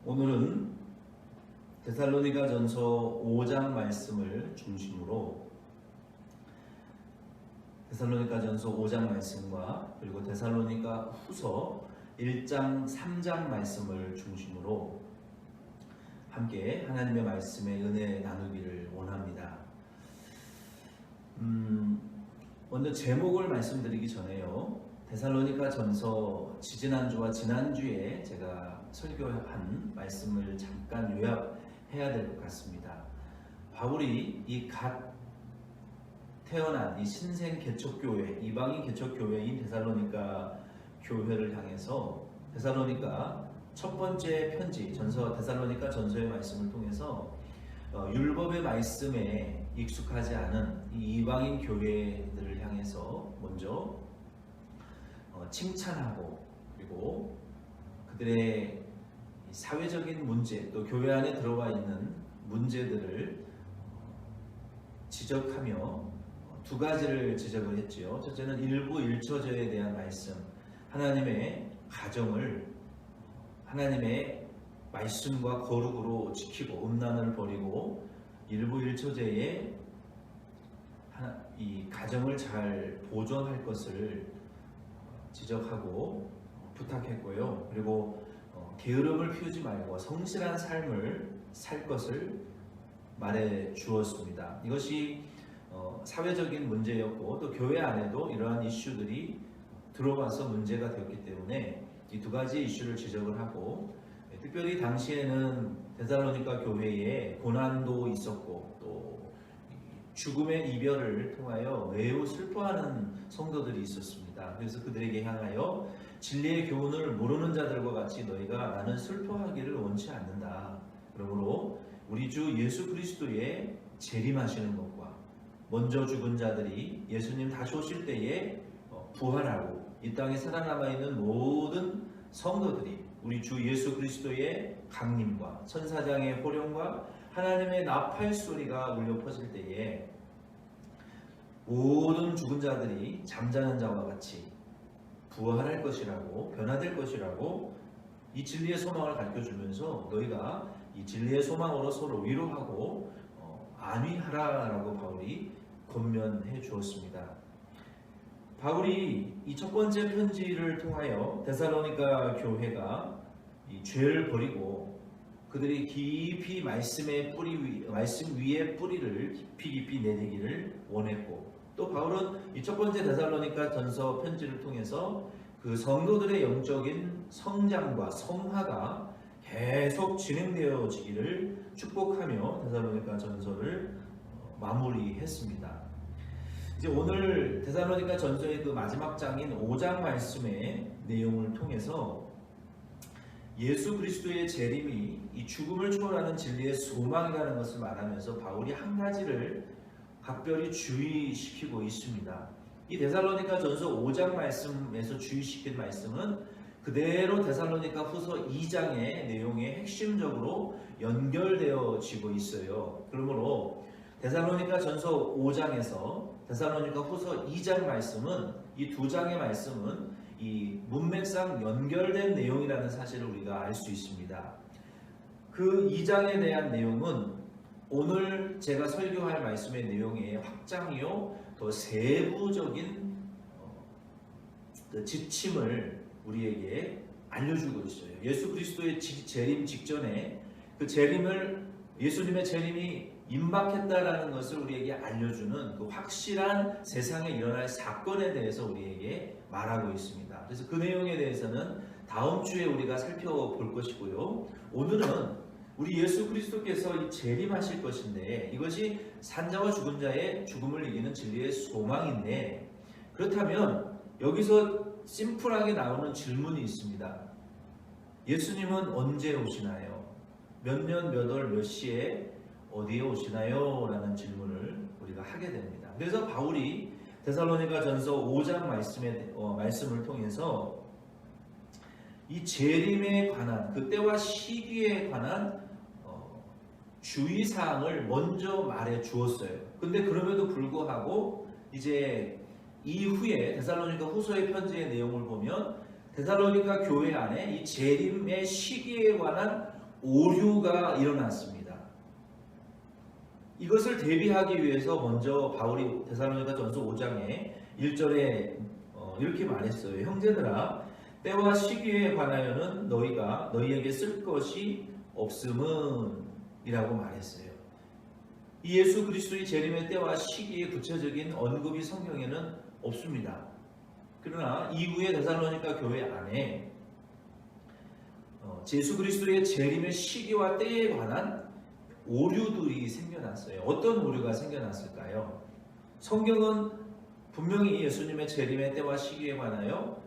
오늘은 데살로니가전서 5장 말씀을 중심으로 데살로니가전서 5장 말씀과 그리고 데살로니가 후서 1장 3장 말씀을 중심으로 함께 하나님의 말씀의 은혜 나누기를 원합니다. 먼저 제목을 말씀드리기 전에요. 데살로니가전서 지지난주와 지난주에 제가 설교한 말씀을 잠깐 요약해야 될 것 같습니다. 바울이 이 갓 태어난 이 신생 개척교회, 이방인 개척교회인 데살로니가 교회를 향해서 데살로니가 첫 번째 편지 데살로니가 전서의 말씀을 통해서 율법의 말씀에 익숙하지 않은 이 이방인 교회들을 향해서 먼저 칭찬하고 그리고 그들의 사회적인 문제 또 교회 안에 들어와 있는 문제들을 지적하며 두 가지를 지적을 했지요. 첫째는 일부 일처제에 대한 말씀, 하나님의 가정을 하나님의 말씀과 거룩으로 지키고 음란을 버리고 일부 일처제에 이 가정을 잘 보존할 것을 지적하고 부탁했고요. 그리고 게으름을 피우지 말고 성실한 삶을 살 것을 말해 주었습니다. 이것이 사회적인 문제였고 또 교회 안에도 이러한 이슈들이 들어와서 문제가 되었기 때문에 이 두 가지 이슈를 지적을 하고 특별히 당시에는 데살로니가 교회에 고난도 있었고 또 죽음의 이별을 통하여 매우 슬퍼하는 성도들이 있었습니다. 그래서 그들에게 향하여 진리의 교훈을 모르는 자들과 같이 너희가 나는 슬퍼하기를 원치 않는다. 그러므로 우리 주 예수 그리스도의 재림하시는 것과 먼저 죽은 자들이 예수님 다시 오실 때에 부활하고 이 땅에 살아남아 있는 모든 성도들이 우리 주 예수 그리스도의 강림과 천사장의 호령과 하나님의 나팔 소리가 울려 퍼질 때에 모든 죽은 자들이 잠자는 자와 같이 부활할 것이라고 변화될 것이라고 이 진리의 소망을 가르쳐주면서 너희가 이 진리의 소망으로 서로 위로하고 안위하라라고 바울이 권면해 주었습니다. 바울이 이 첫 번째 편지를 통하여 데살로니가 교회가 이 죄를 버리고 그들이 깊이 말씀 위에 뿌리를 깊이 내리기를 원했고 또 바울은 이 첫 번째 데살로니가 전서 편지를 통해서 그 성도들의 영적인 성장과 성화가 계속 진행되어지기를 축복하며 데살로니가 전서를 마무리했습니다. 이제 오늘 데살로니가 전서의 그 마지막 장인 5장 말씀의 내용을 통해서 예수 그리스도의 재림이 이 죽음을 초월하는 진리의 소망이라는 것을 말하면서 바울이 한 가지를 각별히 주의시키고 있습니다. 이 데살로니가 전서 5장 말씀에서 주의시킨 말씀은 그대로 데살로니가 후서 2장의 내용에 핵심적으로 연결되어지고 있어요. 그러므로 데살로니가 전서 5장에서 데살로니가 후서 2장 말씀은 이 두 장의 말씀은 이 문맥상 연결된 내용이라는 사실을 우리가 알 수 있습니다. 그 2장에 대한 내용은 오늘 제가 설교할 말씀의 내용의 확장이요 더 세부적인 지침을 우리에게 알려주고 있어요. 예수 그리스도의 재림 직전에 그 예수님의 재림이 임박했다라는 것을 우리에게 알려주는 그 확실한 세상에 일어날 사건에 대해서 우리에게 말하고 있습니다. 그래서 그 내용에 대해서는 다음 주에 우리가 살펴볼 것이고요. 오늘은 우리 예수 그리스도께서 이 재림하실 것인데 이것이 산자와 죽은 자의 죽음을 이기는 진리의 소망인데 그렇다면 여기서 심플하게 나오는 질문이 있습니다. 예수님은 언제 오시나요? 몇 년, 몇 월, 몇 시에 어디에 오시나요? 라는 질문을 우리가 하게 됩니다. 그래서 바울이 데살로니가 전서 5장 말씀을 통해서 이 재림에 관한 그 때와 시기에 관한 주의사항을 먼저 말해 주었어요. 근데 그럼에도 불구하고 이제 이후에 데살로니가 후서의 편지의 내용을 보면 데살로니가 교회 안에 이 재림의 시기에 관한 오류가 일어났습니다. 이것을 대비하기 위해서 먼저 바울이 데살로니가전서 5장에 1절에 이렇게 말했어요. 형제들아, 때와 시기에 관하여는 너희가 너희에게 쓸 것이 없음은 이라고 말했어요. 이 예수 그리스도의 재림의 때와 시기의 구체적인 언급이 성경에는 없습니다. 그러나 이후에 데살로니가 교회 안에 예수 그리스도의 재림의 시기와 때에 관한 오류들이 생겨났어요. 어떤 오류가 생겨났을까요? 성경은 분명히 예수님의 재림의 때와 시기에 관하여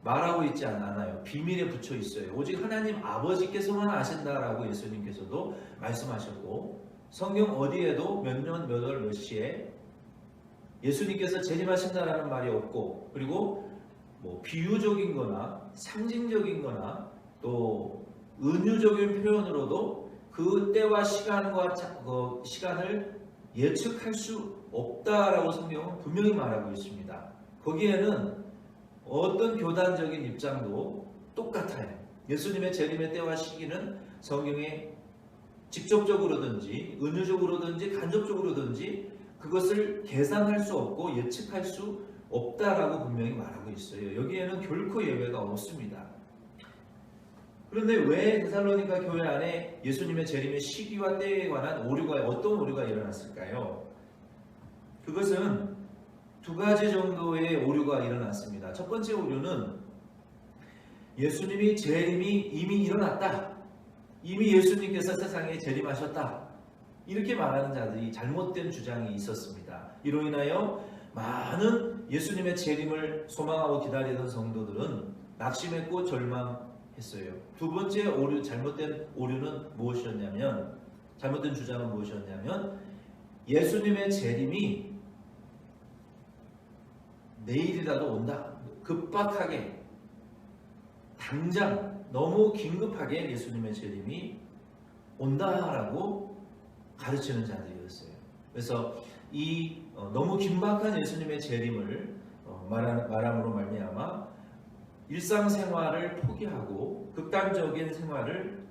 말하고 있지 않아요. 비밀에 붙여 있어요. 오직 하나님 아버지께서만 아신다라고 예수님께서도 말씀하셨고, 성경 어디에도 몇 년 몇 월 몇 시에 예수님께서 재림하신다라는 말이 없고, 그리고 비유적인 거나 상징적인 거나 또 은유적인 표현으로도 그 때와 시간과 시간을 예측할 수 없다라고 성경은 분명히 말하고 있습니다. 거기에는 어떤 교단적인 입장도 똑같아요. 예수님의 재림의 때와 시기는 성경에 직접적으로든지 은유적으로든지 간접적으로든지 그것을 계산할 수 없고 예측할 수 없다라고 분명히 말하고 있어요. 여기에는 결코 예외가 없습니다. 그런데 왜 데살로니가 교회 안에 예수님의 재림의 시기와 때에 관한 어떤 오류가 일어났을까요? 그것은 두 가지 정도의 오류가 일어났습니다. 첫 번째 오류는 예수님이 재림이 이미 일어났다. 이미 예수님께서 세상에 재림하셨다. 이렇게 말하는 자들이 잘못된 주장이 있었습니다. 이로 인하여 많은 예수님의 재림을 소망하고 기다리던 성도들은 낙심했고 절망했어요. 두 번째 잘못된 오류는 무엇이었냐면, 잘못된 주장은 무엇이었냐면, 예수님의 재림이 내일이라도 온다. 급박하게, 당장 너무 긴급하게 예수님의 재림이 온다라고 가르치는 자들이었어요. 그래서 이 너무 긴박한 예수님의 재림을 말함으로 말미암아 일상생활을 포기하고 극단적인 생활을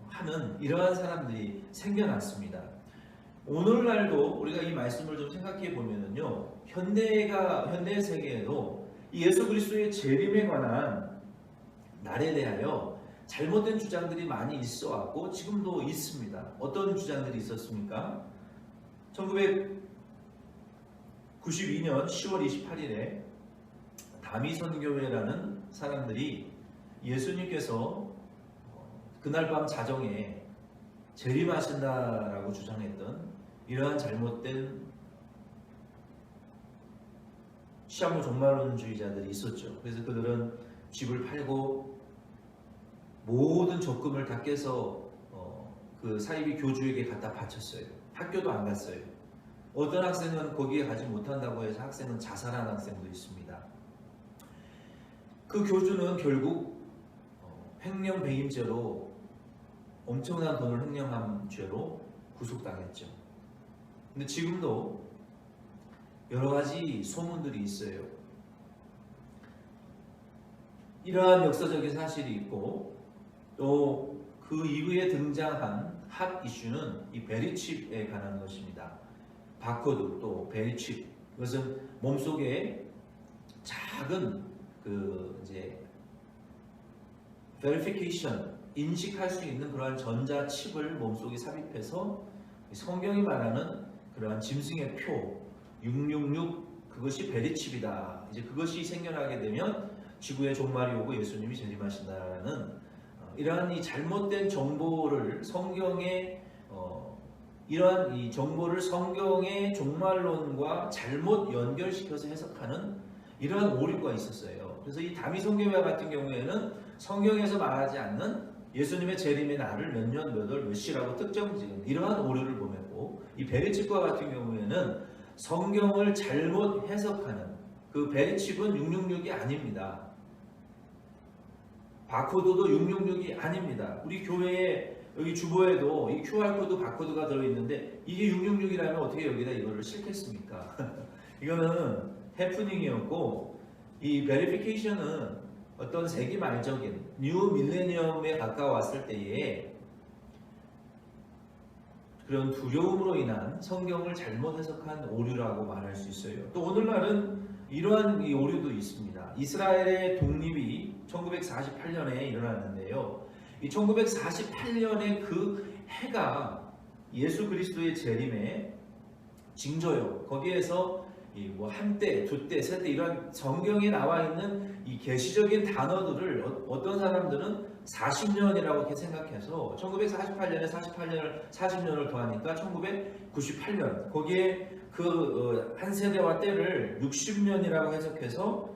하는 이러한 사람들이 생겨났습니다. 오늘날도 우리가 이 말씀을 좀 생각해 보면은요, 현대 세계에도 예수 그리스도의 재림에 관한 날에 대하여 잘못된 주장들이 많이 있어 왔고 지금도 있습니다. 어떤 주장들이 있었습니까? 1992년 10월 28일에 다미선교회라는 사람들이 예수님께서 그날 밤 자정에 재림하신다라고 주장했던 이러한 잘못된 시한부 종말론주의자들이 있었죠. 그래서 그들은 집을 팔고 모든 적금을 다 깨서 그 사이비 교주에게 갖다 바쳤어요. 학교도 안 갔어요. 어떤 학생은 거기에 가지 못한다고 해서 학생은 자살한 학생도 있습니다. 그 교주는 결국 횡령배임죄로 엄청난 돈을 횡령한 죄로 구속당했죠. 근데 지금도 여러 가지 소문들이 있어요. 이러한 역사적인 사실이 있고 또 그 이후에 등장한 핫 이슈는 이 베리칩에 관한 것입니다. 바코드 또 베리칩, 이것은 몸속에 작은 verification, 인식할 수 있는 그러한 전자칩을 몸속에 삽입해서 성경이 말하는 그러한 짐승의 표 666, 그것이 베리칩이다. 이제 그것이 생겨나게 되면 지구의 종말이 오고 예수님이 재림하신다라는 이러한 이 잘못된 정보를 성경의 이러한 이 정보를 성경의 종말론과 잘못 연결시켜서 해석하는 이러한 오류가 있었어요. 그래서 이 다미선교회 같은 경우에는 성경에서 말하지 않는 예수님의 재림의 날을 몇 년 몇 월 몇 시라고 특정지은 이러한 오류를 보냈고, 이 베리칩과 같은 경우에는 성경을 잘못 해석하는 그 베리칩은 666이 아닙니다. 바코드도 666이 아닙니다. 우리 교회에 여기 주보에도 이 QR코드 바코드가 들어있는데 이게 666이라면 어떻게 여기다 이거를 싣겠습니까? 이거는 해프닝이었고, 이 베리피케이션은 어떤 세기 말적인 뉴 밀레니엄에 가까웠을 때에 그런 두려움으로 인한 성경을 잘못 해석한 오류라고 말할 수 있어요. 또 오늘날은 이러한 이 오류도 있습니다. 이스라엘의 독립이 1948년에 일어났는데요. 이 1948년에 그 해가 예수 그리스도의 재림의 징조요. 거기에서 뭐 한때, 두때, 세때 이런 성경에 나와 있는 이 계시적인 단어들을 어떤 사람들은 40년이라고 이렇게 생각해서 1948년에 40년을 더하니까 1998년 거기에 그 한 세대와 때를 60년이라고 해석해서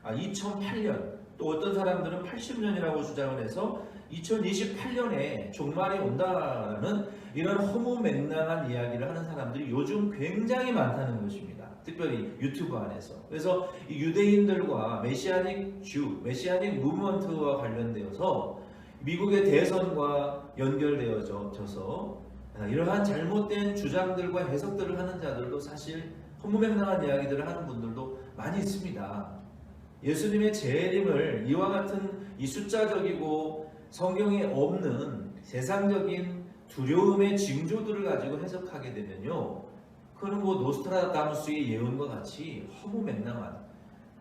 2008년 또 어떤 사람들은 80년이라고 주장을 해서 2028년에 종말이 온다는 이런 허무맹랑한 이야기를 하는 사람들이 요즘 굉장히 많다는 것입니다. 특별히 유튜브 안에서. 그래서 이 유대인들과 메시아닉 무브먼트와 관련되어서 미국의 대선과 연결되어져서 이러한 잘못된 주장들과 해석들을 하는 자들도 사실 허무맹랑한 이야기들을 하는 분들도 많이 있습니다. 예수님의 재림을 이와 같은 이 숫자적이고 성경에 없는 세상적인 두려움의 징조들을 가지고 해석하게 되면요, 그거는 뭐 노스트라다무스의 예언과 같이 허무맹랑한,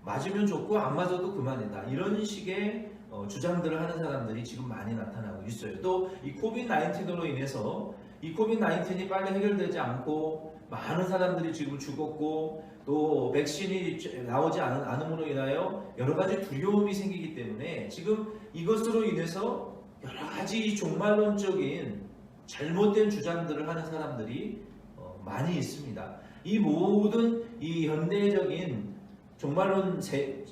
맞으면 좋고 안 맞아도 그만이다, 이런 식의 주장들을 하는 사람들이 지금 많이 나타나고 있어요. 또 이 코비드-19으로 인해서 이 코비드-19이 빨리 해결되지 않고 많은 사람들이 지금 죽었고 또 백신이 나오지 않음으로 인하여 여러 가지 두려움이 생기기 때문에 지금 이것으로 인해서 여러 가지 종말론적인 잘못된 주장들을 하는 사람들이 많이 있습니다. 이 모든 이 현대적인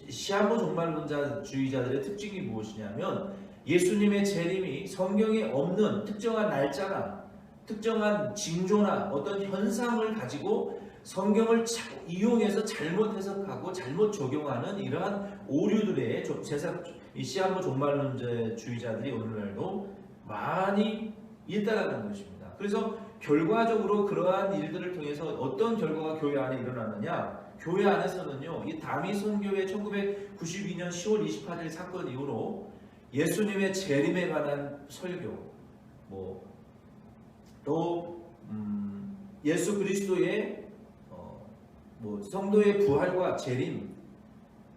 시한부 종말론자주의자들의 특징이 무엇이냐면 예수님의 재림이 성경에 없는 특정한 날짜나 특정한 징조나 어떤 현상을 가지고 성경을 이용해서 잘못 해석하고 잘못 적용하는 이러한 오류들의 시한부 종말론자주의자들이 오늘날도 많이 있다라는 것입니다. 그래서 결과적으로 그러한 일들을 통해서 어떤 결과가 교회 안에 일어났느냐? 교회 안에서는요, 이 다미 선교회 1992년 10월 28일 사건 이후로 예수님의 재림에 관한 설교, 또 예수 그리스도의 성도의 부활과 재림,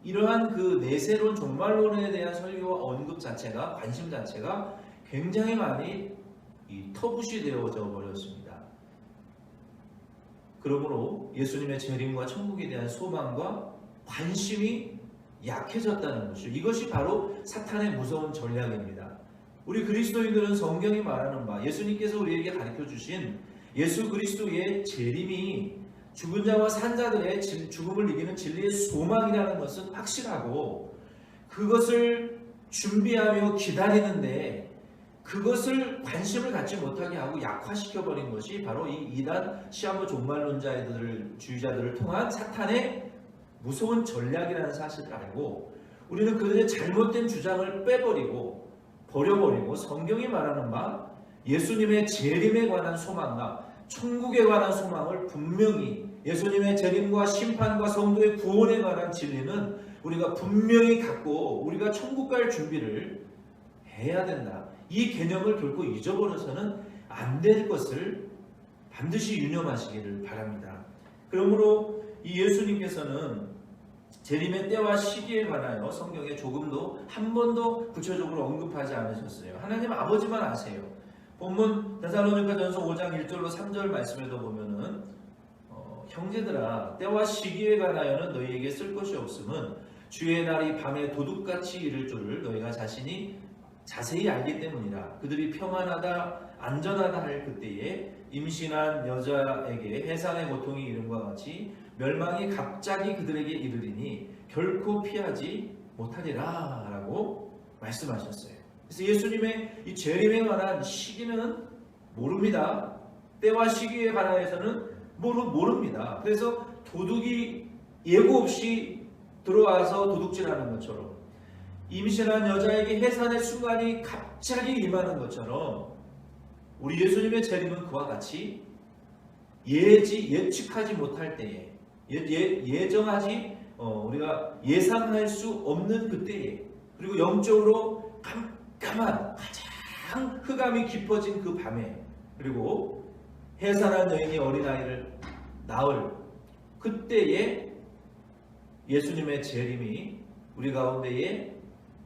이러한 그 내세론 종말론에 대한 설교와 언급 자체가, 관심 자체가 굉장히 많이 터부시 되어져 버렸습니다. 그러므로 예수님의 재림과 천국에 대한 소망과 관심이 약해졌다는 것이죠. 이것이 바로 사탄의 무서운 전략입니다. 우리 그리스도인들은 성경이 말하는 바, 예수님께서 우리에게 가르쳐 주신 예수 그리스도의 재림이 죽은 자와 산 자들의 죽음을 이기는 진리의 소망이라는 것은 확실하고, 그것을 준비하며 기다리는데 그것을 관심을 갖지 못하게 하고 약화시켜버린 것이 바로 이 이단 시한부 종말론자주의자들을 통한 사탄의 무서운 전략이라는 사실을 알고, 우리는 그들의 잘못된 주장을 버려버리고 성경이 말하는 바 예수님의 재림에 관한 소망과 천국에 관한 소망을 분명히, 예수님의 재림과 심판과 성도의 구원에 관한 진리는 우리가 분명히 갖고 우리가 천국 갈 준비를 해야 된다. 이 개념을 결코 잊어버려서는 안 될 것을 반드시 유념하시기를 바랍니다. 그러므로 이 예수님께서는 재림의 때와 시기에 관하여 성경에 한 번도 구체적으로 언급하지 않으셨어요. 하나님 아버지만 아세요. 본문 데살로니가전서 5장 1절로 3절 말씀에도 보면은 형제들아, 때와 시기에 관하여는 너희에게 쓸 것이 없음은 주의 날이 밤에 도둑같이 이를 줄을 너희가 자신이 자세히 알기 때문이라. 그들이 평안하다 안전하다 할 그때에 임신한 여자에게 해산의 고통이 이름과 같이 멸망이 갑자기 그들에게 이르리니 결코 피하지 못하리라 라고 말씀하셨어요. 그래서 예수님의 이 재림에 관한 시기는 모릅니다. 때와 시기에 관해서는 모릅니다. 그래서 도둑이 예고 없이 들어와서 도둑질하는 것처럼, 임신한 여자에게 해산의 순간이 갑자기 임하는 것처럼, 우리 예수님의 재림은 그와 같이 예측하지 못할 때에, 우리가 예상할 수 없는 그때에, 그리고 영적으로 깜깜한 가장 흑암이 깊어진 그 밤에 그리고 해산한 여인이 어린아이를 낳을 그때에 예수님의 재림이 우리 가운데에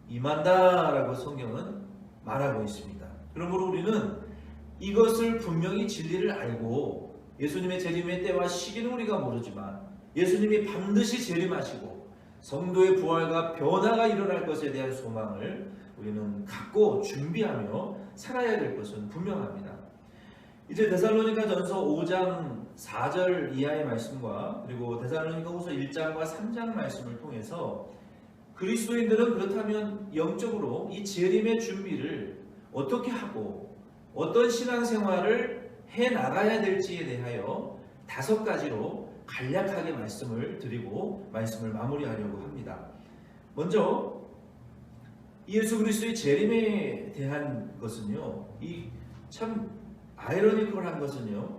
임한다라고 성경은 말하고 있습니다. 그러므로 우리는 이것을 분명히 진리를 알고 예수님의 재림의 때와 시기는 우리가 모르지만 예수님이 반드시 재림하시고 성도의 부활과 변화가 일어날 것에 대한 소망을 우리는 갖고 준비하며 살아야 될 것은 분명합니다. 이제 데살로니가전서 5장 4절 이하의 말씀과 그리고 데살로니가후서 1장과 3장 말씀을 통해서 그리스도인들은 그렇다면 영적으로 이 재림의 준비를 어떻게 하고 어떤 신앙생활을 해나가야 될지에 대하여 5가지로 간략하게 말씀을 드리고 말씀을 마무리하려고 합니다. 먼저 예수 그리스도의 재림에 대한 것은요, 이 참 아이러니컬한 것은요,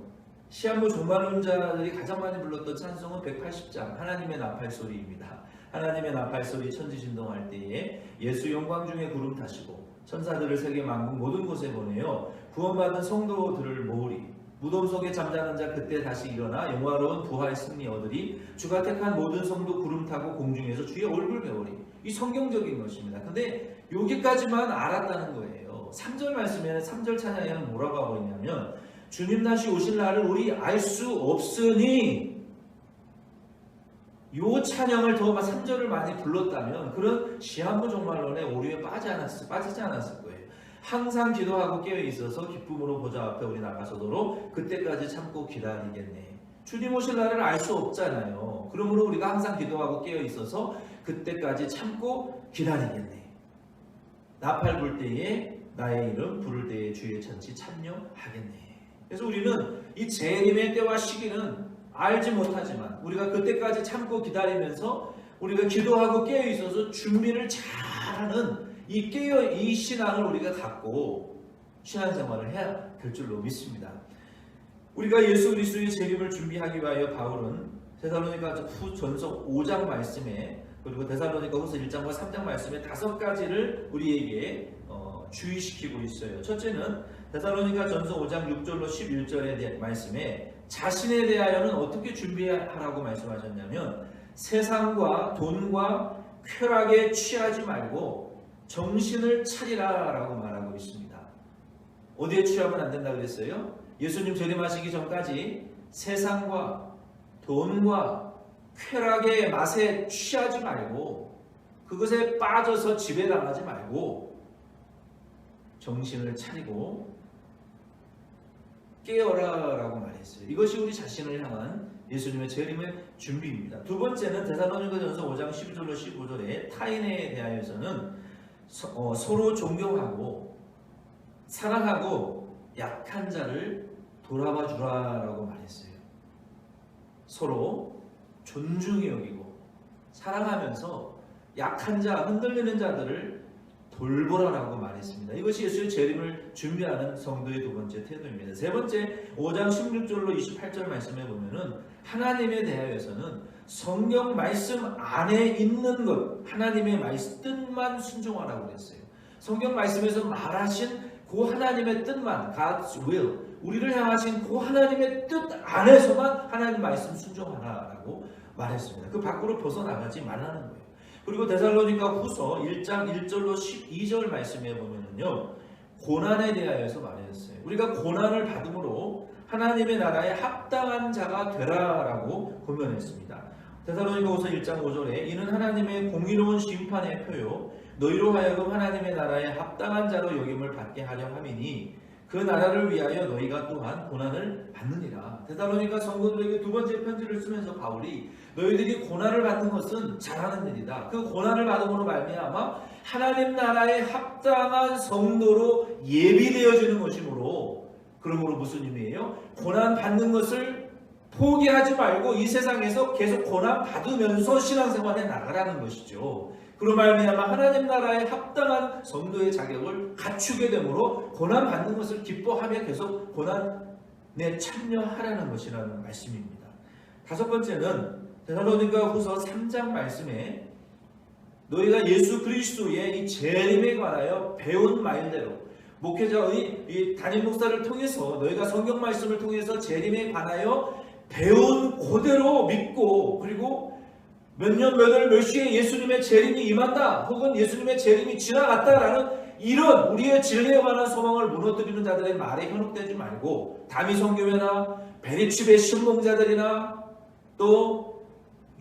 시한부 종말론자들이 가장 많이 불렀던 찬송은 180장 하나님의 나팔소리입니다. 하나님의 나팔소리 천지 진동할 때에 예수 영광 중에 구름 타시고 천사들을 세계 만국 모든 곳에 보내어 구원받은 성도들을 모으리. 무덤 속에 잠자는 자 그때 다시 일어나 영화로운 부활 승리 얻으리. 주가 택한 모든 성도 구름 타고 공중에서 주의 얼굴 배우리. 이 성경적인 것입니다. 근데 여기까지만 알았다는 거예요. 3절 말씀에는 3절 찬양에는 뭐라고 하고 있냐면 주님 다시 오실 날을 우리 알 수 없으니, 요 찬양을 더 3절을 많이 불렀다면 그런 시한부 종말론의 오류에 빠지지 않았을 거예요. 항상 기도하고 깨어 있어서 기쁨으로 보좌 앞에 우리 나가서도록 그때까지 참고 기다리겠네. 주님 오실 날을 알 수 없잖아요. 그러므로 우리가 항상 기도하고 깨어 있어서 그때까지 참고 기다리겠네. 나팔 불 때에 나의 이름, 부를 때에 주의 잔치 참여하겠네. 그래서 우리는 이 재림의 때와 시기는 알지 못하지만 우리가 그때까지 참고 기다리면서 우리가 기도하고 깨어 있어서 준비를 잘하는 이 신앙을 우리가 갖고 신앙생활을 해야 될 줄로 믿습니다. 우리가 예수 그리스도의 재림을 준비하기 위하여 바울은 데살로니가 후전서 5장 말씀에 그리고 데살로니가 후서 1장과 3장 말씀에 5가지를 우리에게 주의시키고 있어요. 첫째는 데살로니가 전서 5장 6절로 11절의 말씀에 자신에 대하여는 어떻게 준비하라고 말씀하셨냐면 세상과 돈과 쾌락에 취하지 말고 정신을 차리라 라고 말하고 있습니다. 어디에 취하면 안 된다고 그랬어요? 예수님 재림하시기 전까지 세상과 돈과 쾌락의 맛에 취하지 말고 그것에 빠져서 지배당하지 말고 정신을 차리고 깨어라 라고 말했어요. 이것이 우리 자신을 향한 예수님의 재림의 준비입니다. 두 번째는 데살로니가전서 5장 12절로 15절에 타인에 대하여서는 서로 존경하고 사랑하고 약한 자를 돌아봐 주라라고 말했어요. 서로 존중히 여기고 사랑하면서 약한 자, 흔들리는 자들을 돌보라라고 말했습니다. 이것이 예수의 재림을 준비하는 성도의 두 번째 태도입니다. 세 번째 5장 16절로 28절 말씀에 보면은 하나님에 대하여서는 성경 말씀 안에 있는 것, 하나님의 말씀 뜻만 순종하라고 그랬어요. 성경 말씀에서 말하신 그 하나님의 뜻만, God's will, 우리를 향하신 그 하나님의 뜻 안에서만 하나님 말씀 순종하라라고 말했습니다. 그 밖으로 벗어나가지 말라는 거예요. 그리고 데살로니가 후서 1장 1절로 12절 말씀에 보면은요, 고난에 대하여서 말했어요. 우리가 고난을 받음으로 하나님의 나라에 합당한 자가 되라라고 권면했습니다. 데살로니가 후서 1장 5절에 이는 하나님의 공의로운 심판의 표요 너희로 하여금 하나님의 나라에 합당한 자로 여김을 받게 하려 함이니 그 나라를 위하여 너희가 또한 고난을 받느니라. 데살로니가 성도들에게 두 번째 편지를 쓰면서 바울이 너희들이 고난을 받는 것은 잘하는 일이다. 그 고난을 받음으로 말미암아 하나님 나라에 합당한 성도로 예비되어지는 것이므로, 그러므로 무슨 의미예요? 고난 받는 것을 포기하지 말고 이 세상에서 계속 고난 받으면서 신앙생활에 나가라는 것이죠. 그로 말미암아 하나님 나라에 합당한 성도의 자격을 갖추게 되므로 고난 받는 것을 기뻐하며 계속 고난에 참여하라는 것이라는 말씀입니다. 다섯 번째는 데살로니가 후서 3장 말씀에 너희가 예수 그리스도의 이 재림에 관하여 배운 말대로 목회자의 이 담임 목사를 통해서 너희가 성경 말씀을 통해서 재림에 관하여 배운 그대로 믿고 그리고 몇 년 몇 월 몇 시에 예수님의 재림이 임한다 혹은 예수님의 재림이 지나갔다라는 이런 우리의 진리에 관한 소망을 무너뜨리는 자들의 말에 현혹되지 말고 담임 선교회나 베리칩의 신봉자들이나 또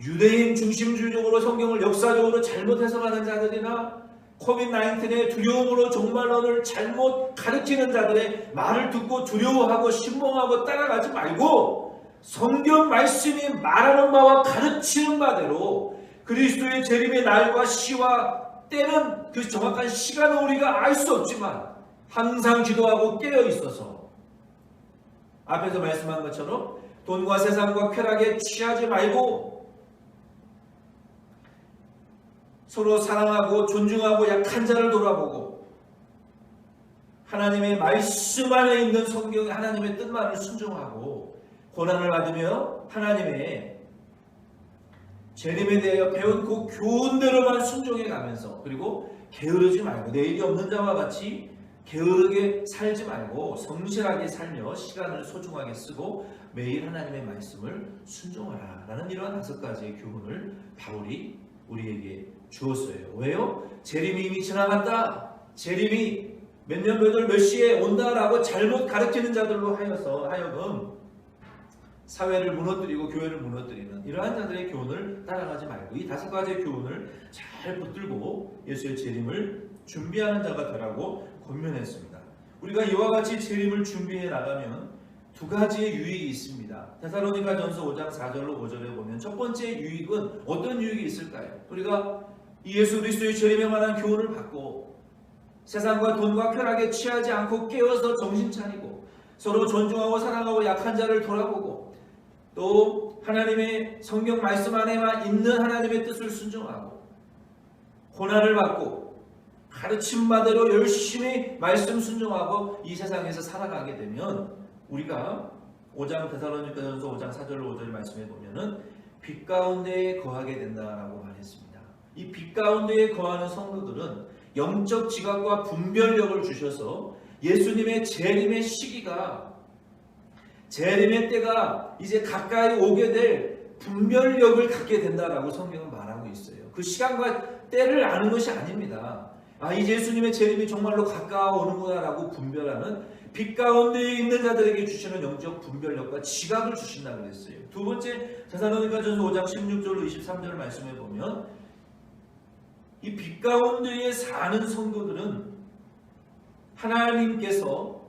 유대인 중심주의적으로 성경을 역사적으로 잘못 해석하는 자들이나 코비드-19의 두려움으로 종말론을 잘못 가르치는 자들의 말을 듣고 두려워하고 신봉하고 따라가지 말고 성경 말씀이 말하는 바와 가르치는 바대로 그리스도의 재림의 날과 시와 때는 그 정확한 시간은 우리가 알 수 없지만 항상 기도하고 깨어 있어서 앞에서 말씀한 것처럼 돈과 세상과 쾌락에 취하지 말고 서로 사랑하고 존중하고 약한 자를 돌아보고 하나님의 말씀 안에 있는 성경의 하나님의 뜻만을 순종하고 고난을 받으며 하나님의 재림에 대하여 배운 그 교훈대로만 순종해 가면서 그리고 게으르지 말고 내일이 없는 자와 같이 게으르게 살지 말고 성실하게 살며 시간을 소중하게 쓰고 매일 하나님의 말씀을 순종하라 라는 이러한 5가지의 교훈을 바울이 우리에게 주었어요. 왜요? 재림이 이미 지나갔다. 재림이 몇 년 몇 월 몇 시에 온다라고 잘못 가르치는 자들로 하여금 사회를 무너뜨리고 교회를 무너뜨리는 이러한 자들의 교훈을 따라가지 말고 이 5가지의 교훈을 잘 붙들고 예수의 재림을 준비하는 자가 되라고 권면했습니다. 우리가 이와 같이 재림을 준비해 나가면 2가지의 유익이 있습니다. 데살로니가전서 5장 4절로 5절에 보면 첫 번째 유익은 어떤 유익이 있을까요? 우리가 이 예수 그리스도의 재림에 관한 교훈을 받고 세상과 돈과 쾌락에 취하지 않고 깨어서 정신 차리고 서로 존중하고 사랑하고 약한 자를 돌아보고 또 하나님의 성경 말씀 안에만 있는 하나님의 뜻을 순종하고 고난을 받고 가르침 바대로 열심히 말씀 순종하고 이 세상에서 살아가게 되면 우리가 5장 데살로니가전서 5장 4절로 5절 말씀해 보면은 빛 가운데에 거하게 된다라고 말했습니다. 이 빛 가운데에 거하는 성도들은 영적 지각과 분별력을 주셔서 예수님의 재림의 시기가 재림의 때가 이제 가까이 오게 될 분별력을 갖게 된다라고 성경은 말하고 있어요. 그 시간과 때를 아는 것이 아닙니다. 이제 예수님의 재림이 정말로 가까워오는구나 라고 분별하는 빛 가운데에 있는 자들에게 주시는 영적 분별력과 지각을 주신다고 그랬어요. 두 번째 데살로니가전서 5장 16절로 23절을 말씀해 보면 이 빛 가운데에 사는 성도들은 하나님께서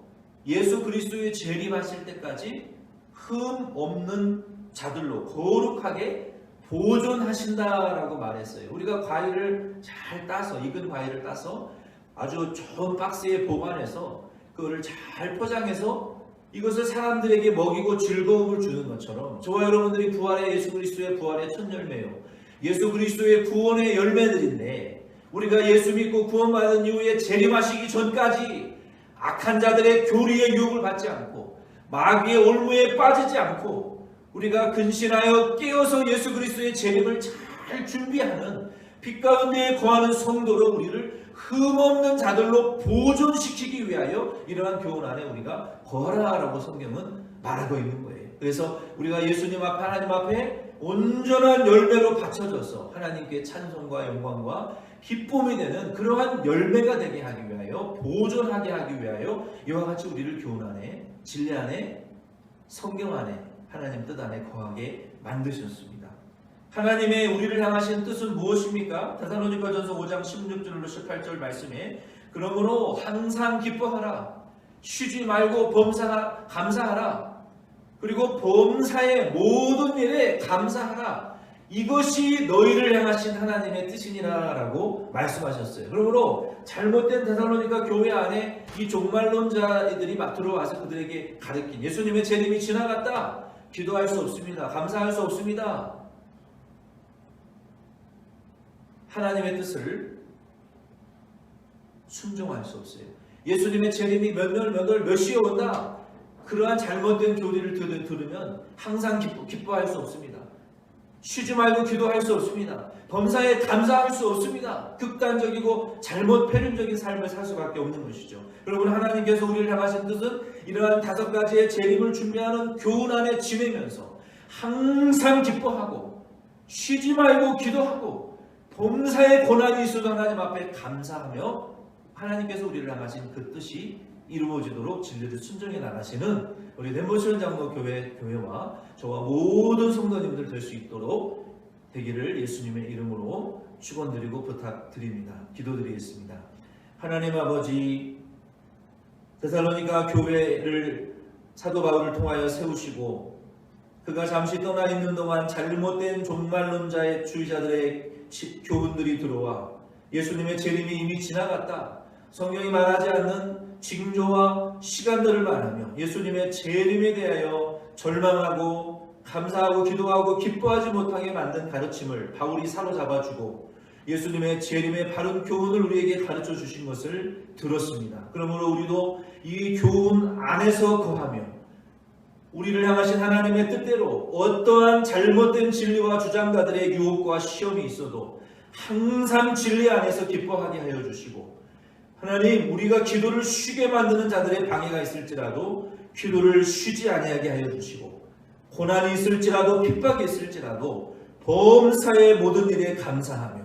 예수 그리스도의 재림하실 때까지 흠 없는 자들로 거룩하게 보존하신다라고 말했어요. 우리가 과일을 잘 따서 익은 과일을 따서 아주 좋은 박스에 보관해서 그거를 잘 포장해서 이것을 사람들에게 먹이고 즐거움을 주는 것처럼 저와 여러분들이 부활의 예수 그리스도의 부활의 첫 열매요. 예수 그리스도의 구원의 열매들인데 우리가 예수 믿고 구원받은 이후에 재림하시기 전까지 악한 자들의 교리의 유혹을 받지 않고 마귀의 올무에 빠지지 않고 우리가 근신하여 깨어서 예수 그리스도의 재림을 잘 준비하는 빛 가운데에 거하는 성도로 우리를 흠없는 자들로 보존시키기 위하여 이러한 교훈 안에 우리가 거하라라고 성경은 말하고 있는 거예요. 그래서 우리가 예수님 앞에 하나님 앞에 온전한 열매로 바쳐져서 하나님께 찬송과 영광과 기쁨이 되는 그러한 열매가 되게 하기 위하여 보존하게 하기 위하여 이와 같이 우리를 교훈 안에 진리 안에 성경 안에 하나님 뜻 안에 거하게 만드셨습니다. 하나님의 우리를 향하신 뜻은 무엇입니까? 데살로니가전서 5장 16절로 18절 말씀에 그러므로 항상 기뻐하라 쉬지 말고 감사하라 그리고 범사의 모든 일에 감사하라 이것이 너희를 향하신 하나님의 뜻이니라 라고 말씀하셨어요. 그러므로 잘못된 데살로니가 교회 안에 이 종말론자들이 막 들어와서 그들에게 가르친 예수님의 재림이 지나갔다 기도할 수 없습니다. 감사할 수 없습니다. 하나님의 뜻을 순종할 수 없어요. 예수님의 재림이 몇 월 몇 시에 온다. 그러한 잘못된 교리를 들으면 항상 기뻐할 수 없습니다. 쉬지 말고 기도할 수 없습니다. 범사에 감사할 수 없습니다. 극단적이고 잘못 패륜적인 삶을 살 수밖에 없는 것이죠. 여러분, 하나님께서 우리를 향하신 뜻은 이러한 5가지의 재림을 준비하는 교훈 안에 지내면서 항상 기뻐하고 쉬지 말고 기도하고 범사에 고난이 있어도 하나님 앞에 감사하며 하나님께서 우리를 향하신 그 뜻이 이루어지도록 진리를 순종해 나가시는 우리 덴버시온 장로교회와 저와 모든 성도님들 될 수 있도록 되기를 예수님의 이름으로 축원드리고 부탁드립니다. 기도드리겠습니다. 하나님 아버지, 데살로니가 교회를 사도 바울을 통하여 세우시고 그가 잠시 떠나 있는 동안 잘못된 종말론자의 주의자들의 교훈들이 들어와 예수님의 재림이 이미 지나갔다, 성경이 말하지 않는 징조와 시간들을 말하며 예수님의 재림에 대하여 절망하고 감사하고 기도하고 기뻐하지 못하게 만든 가르침을 바울이 사로잡아주고 예수님의 재림의 바른 교훈을 우리에게 가르쳐 주신 것을 들었습니다. 그러므로 우리도 이 교훈 안에서 거하며 우리를 향하신 하나님의 뜻대로 어떠한 잘못된 진리와 주장가들의 유혹과 시험이 있어도 항상 진리 안에서 기뻐하게 하여 주시고, 하나님, 우리가 기도를 쉬게 만드는 자들의 방해가 있을지라도 기도를 쉬지 아니하게 하여 주시고, 고난이 있을지라도 핍박이 있을지라도 범사의 모든 일에 감사하며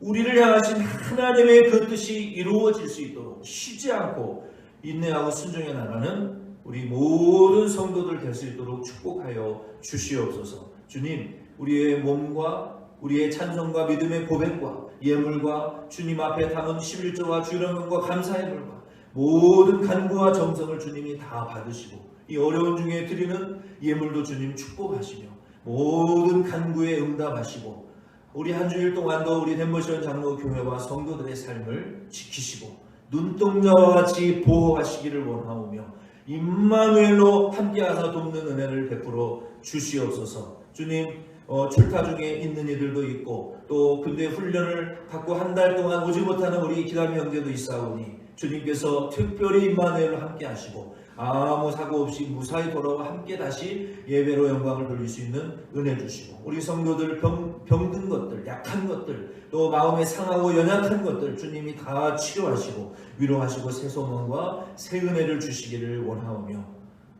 우리를 향하신 하나님의 그 뜻이 이루어질 수 있도록 쉬지 않고 인내하고 순종해 나가는 우리 모든 성도들 될 수 있도록 축복하여 주시옵소서. 주님, 우리의 몸과 우리의 찬송과 믿음의 고백과 예물과 주님 앞에 담은 11조와 주일헌금과 감사의 물과 모든 간구와 정성을 주님이 다 받으시고 이 어려운 중에 드리는 예물도 주님 축복하시며 모든 간구에 응답하시고 우리 한 주일 동안도 우리 덴버시온 장로교회와 성도들의 삶을 지키시고 눈동자와 같이 보호하시기를 원하오며 임마누엘로 함께하사 돕는 은혜를 베풀어 주시옵소서. 주님, 출타 중에 있는 이들도 있고 또 군대 훈련을 받고 한 달 동안 오지 못하는 우리 기담 형제도 있사오니 주님께서 특별히 임마누엘로 함께 하시고 아무 사고 없이 무사히 돌아와 함께 다시 예배로 영광을 돌릴 수 있는 은혜 주시고 우리 성도들 병든 것들, 약한 것들, 또 마음에 상하고 연약한 것들 주님이 다 치료하시고 위로하시고 새 소망과 새 은혜를 주시기를 원하오며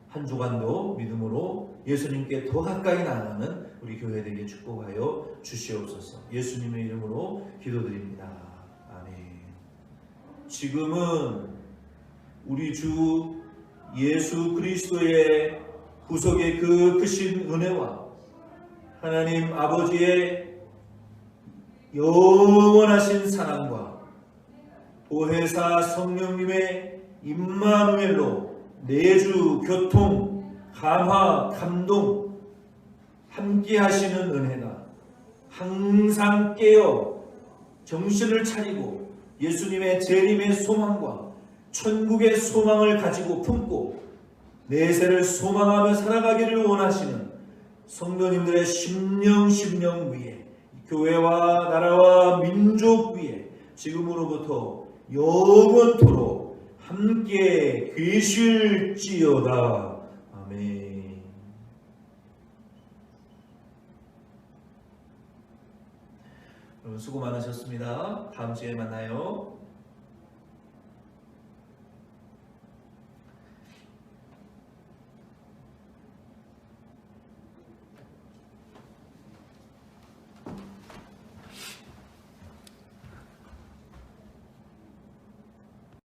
한 주간도 믿음으로 예수님께 더 가까이 나아가는 우리 교회들에게 축복하여 주시옵소서. 예수님의 이름으로 기도드립니다. 아멘. 지금은 우리 주 예수 그리스도의 구속의 그 크신 은혜와 하나님 아버지의 영원하신 사랑과 보혜사 성령님의 임마누엘로 내주 교통 감화 감동 함께 하시는 은혜가 항상 깨어 정신을 차리고 예수님의 재림의 소망과 천국의 소망을 가지고 품고 내세를 소망하며 살아가기를 원하시는 성도님들의 심령 위에 교회와 나라와 민족 위에 지금으로부터 영원토록 함께 계실지어다. 아멘. 여러분 수고 많으셨습니다. 다음 주에 만나요.